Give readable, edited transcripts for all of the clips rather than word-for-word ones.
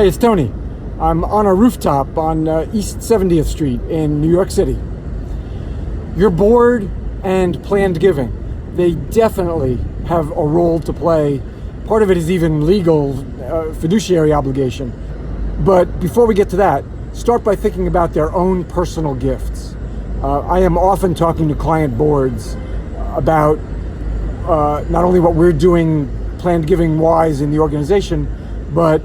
Hey, it's Tony. I'm on a rooftop on East 70th Street in New York City. Your board and planned giving, they definitely have a role to play. Part of it is even legal, fiduciary obligation. But before we get to that, start by thinking about their own personal gifts. I am often talking to client boards about not only what we're doing planned giving wise in the organization, but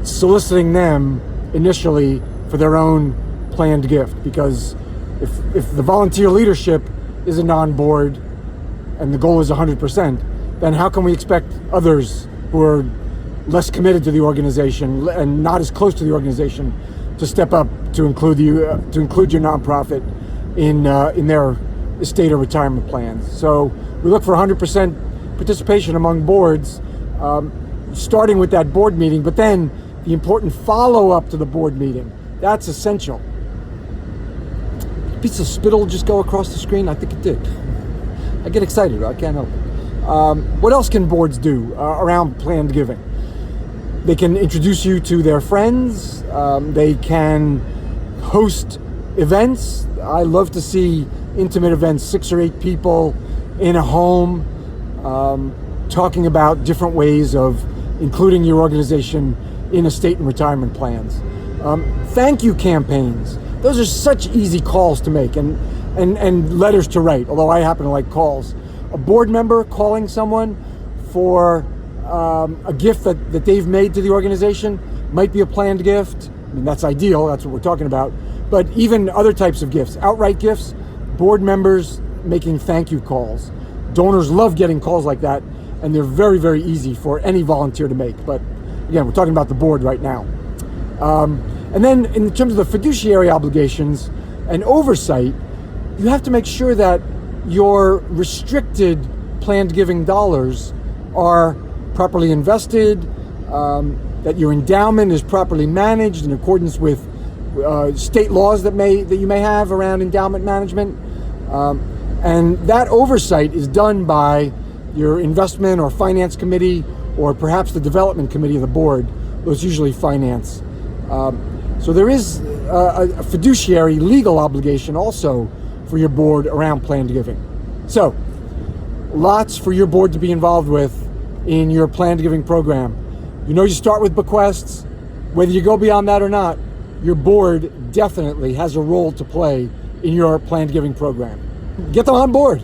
soliciting them initially for their own planned gift. Because if the volunteer leadership is a non-board and the goal is 100%, then how can we expect others who are less committed to the organization and not as close to the organization to step up to include you, to include your nonprofit in their estate or retirement plans? So we look for 100% participation among boards, starting with that board meeting, but then the important follow-up to the board meeting. That's essential. A piece of spittle just go across the screen? I think it did. I get excited, I can't help it. What else can boards do around planned giving? They can introduce you to their friends. They can host events. I love to see intimate events, 6 or 8 people in a home, talking about different ways of including your organization in estate and retirement plans. Thank you campaigns. Those are such easy calls to make and letters to write, although I happen to like calls. A board member calling someone for a gift that they've made to the organization might be a planned gift. I mean, that's ideal, that's what we're talking about. But even other types of gifts, outright gifts, board members making thank you calls. Donors love getting calls like that, and they're very, very easy for any volunteer to make. But again, we're talking about the board right now. And then in terms of the fiduciary obligations and oversight, you have to make sure that your restricted planned giving dollars are properly invested, that your endowment is properly managed in accordance with state laws that you may have around endowment management. And that oversight is done by your investment or finance committee, or perhaps the development committee of the board. Those usually finance. So there is a fiduciary legal obligation also for your board around planned giving. So lots for your board to be involved with in your planned giving program. You start with bequests. Whether you go beyond that or not, your board definitely has a role to play in your planned giving program. Get them on board.